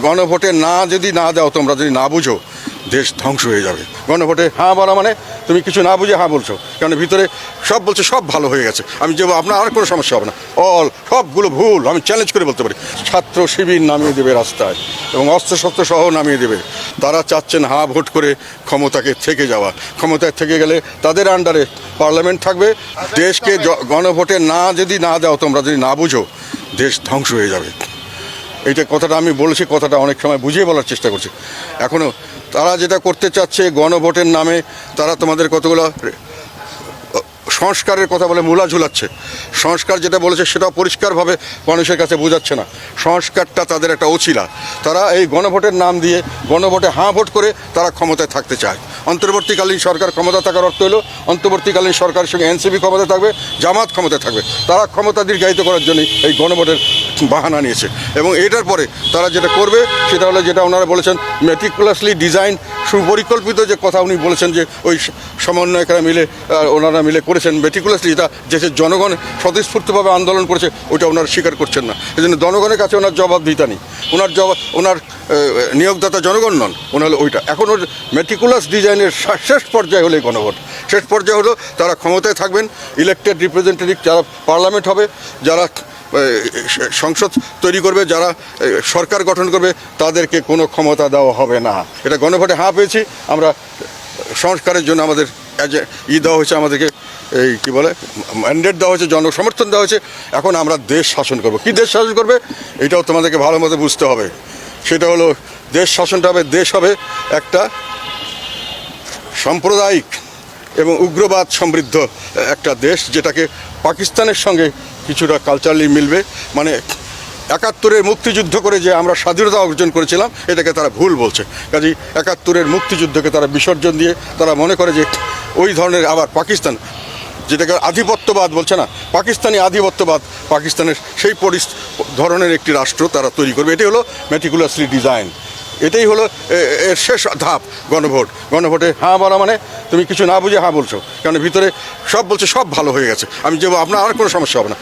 গণভোটে যদি না দাও, তোমরা যদি না বুঝো, দেশ ধ্বংস হয়ে যাবে। গণভোটে হ্যাঁ বলা মানে তুমি কিছু না বুঝে হ্যাঁ বলছো, কারণ ভিতরে সব বলছে সব ভালো হয়ে গেছে। আমি যে আপনার আর কোনো সমস্যা হবে না, সবগুলো ভুল আমি চ্যালেঞ্জ করে বলতে পারি। ছাত্র শিবির নামিয়ে দেবে রাস্তায় এবং অস্ত্রশস্ত্র সহ নামিয়ে দেবে। তারা চাচ্ছেন হ্যাঁ ভোট করে ক্ষমতাকে থেকে যাওয়া। ক্ষমতায় থেকে গেলে তাদের আন্ডারে পার্লামেন্ট থাকবে। দেশকে গণভোটে যদি না দাও, তোমরা যদি না বুঝো, দেশ ধ্বংস হয়ে যাবে। এইটা কথাটা আমি বলেছি, কথাটা অনেক সময় বুঝিয়ে বলার চেষ্টা করছি। এখনও তারা যেটা করতে চাচ্ছে, গণভোটের নামে তারা তোমাদের কতগুলো সংস্কারের কথা বলে মূলা ঝুলাচ্ছে। সংস্কার যেটা বলেছে সেটাও পরিষ্কারভাবে মানুষের কাছে বোঝাচ্ছে না। সংস্কারটা তাদের একটা অছিলা। তারা এই গণভোটের নাম দিয়ে গণভোটে হাঁ ভোট করে তারা ক্ষমতায় থাকতে চায়। অন্তর্বর্তীকালীন সরকার ক্ষমতা থাকার অর্থ হলো অন্তর্বর্তীকালীন সরকারের সঙ্গে এনসিপি ক্ষমতা থাকবে, জামাত ক্ষমতায় থাকবে। তারা ক্ষমতা দীর্ঘায়িত করার জন্যই এই গণভোটের বাহানা নিয়েছে। এবং এটার পরে তারা যেটা করবে সেটা হলো, যেটা ওনারা বলেছেন মেটিকুলাসলি ডিজাইন, সুপরিকল্পিত যে কথা উনি বলেছেন যে ওই সমন্বয়করা মিলে ওনারা মিলে করেছেন মেটিকুলাসলি, যেটা দেশের জনগণ স্বতঃস্ফূর্তভাবে আন্দোলন করেছে, ওইটা ওনারা স্বীকার করছেন না। এই জন্য জনগণের কাছে ওনার জবাবদিহিতা নেই। ওনার নিয়োগদাতা জনগণ নন, ওনার হলো ওইটা। এখন ওর মেটিকুলাস ডিজাইনের শেষ পর্যায়ে হলো এই গণভোট। শেষ পর্যায়ে হলো তারা ক্ষমতায় থাকবেন, ইলেক্টেড রিপ্রেজেন্টেটিভ যারা পার্লামেন্ট হবে, যারা সংসদ তৈরি করবে, যারা সরকার গঠন করবে, তাদেরকে কোনো ক্ষমতা দেওয়া হবে না। এটা গণভোটে হ্যাঁ পেয়েছি আমরা। সংস্কারের জন্য আমাদের দেওয়া হয়েছে, আমাদেরকে এই কী বলে ম্যান্ডেট দেওয়া হয়েছে, জনসমর্থন দেওয়া হয়েছে। এখন আমরা দেশ শাসন করব। কি দেশ শাসন করবে এটাও তোমাদেরকে ভালো মতো বুঝতে হবে। সেটা হলো দেশ শাসনটা হবে, দেশ হবে একটা সাম্প্রদায়িক এবং উগ্রবাদ সমৃদ্ধ একটা দেশ, যেটাকে পাকিস্তানের সঙ্গে কিছুটা কালচারালি মিলবে। মানে ৭১-এর মুক্তিযুদ্ধ করে যে আমরা স্বাধীনতা অর্জন করেছিলাম, এটাকে তারা ভুল বলছে। কাজেই ৭১-এর মুক্তিযুদ্ধকে তারা বিসর্জন দিয়ে তারা মনে করে যে ওই ধরনের আবার পাকিস্তান, যেটাকে আধিপত্যবাদ বলছে না, পাকিস্তানি আধিপত্যবাদ, পাকিস্তানের সেই ধরনের একটি রাষ্ট্র তারা তৈরি করবে। এটাই হলো মেটিকুলাসলি ডিজাইন। এটাই হলো এর শেষ ধাপ গণভোট। গণভোটে হ্যাঁ বলা মানে তুমি কিছু না বুঝে হ্যাঁ বলছো, কারণ ভিতরে সব বলছে সব ভালো হয়ে গেছে। আমি যে আপনার আর কোনো সমস্যা হবে না,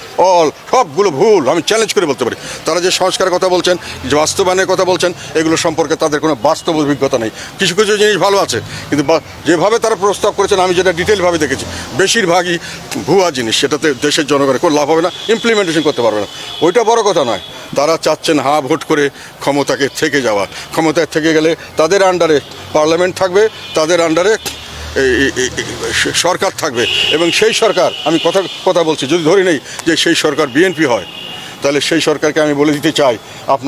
সবগুলো ভুল আমি চ্যালেঞ্জ করে বলতে পারি। তারা যে সংস্কারের কথা বলছেন, যে বাস্তবায়নের কথা বলছেন, এগুলো সম্পর্কে তাদের কোনো বাস্তব অভিজ্ঞতা নেই। কিছু কিছু জিনিস ভালো আছে, কিন্তু যেভাবে তারা প্রস্তাব করেছেন, আমি যেটা ডিটেলভাবে দেখেছি, বেশিরভাগই ভুয়া জিনিস। সেটাতে দেশের জনগণের কোনো লাভ হবে না, ইমপ্লিমেন্টেশন করতে পারবে না। ওইটা বড় কথা নয়। তারা চাচ্ছেন হ্যাঁ ভোট করে ক্ষমতাকে থেকে যাওয়া। ক্ষমতায় থেকে গেলে তাদের আন্ডারে পার্লামেন্ট থাকবে, তাদের আন্ডারে সরকার থাকবে। এবং সেই সরকার, আমি কথা বলছি, যদি ধরে নেই যে সেই সরকার বিএনপি হয়, তাহলে সেই সরকারকে আমি বলে দিতে চাই, আপনার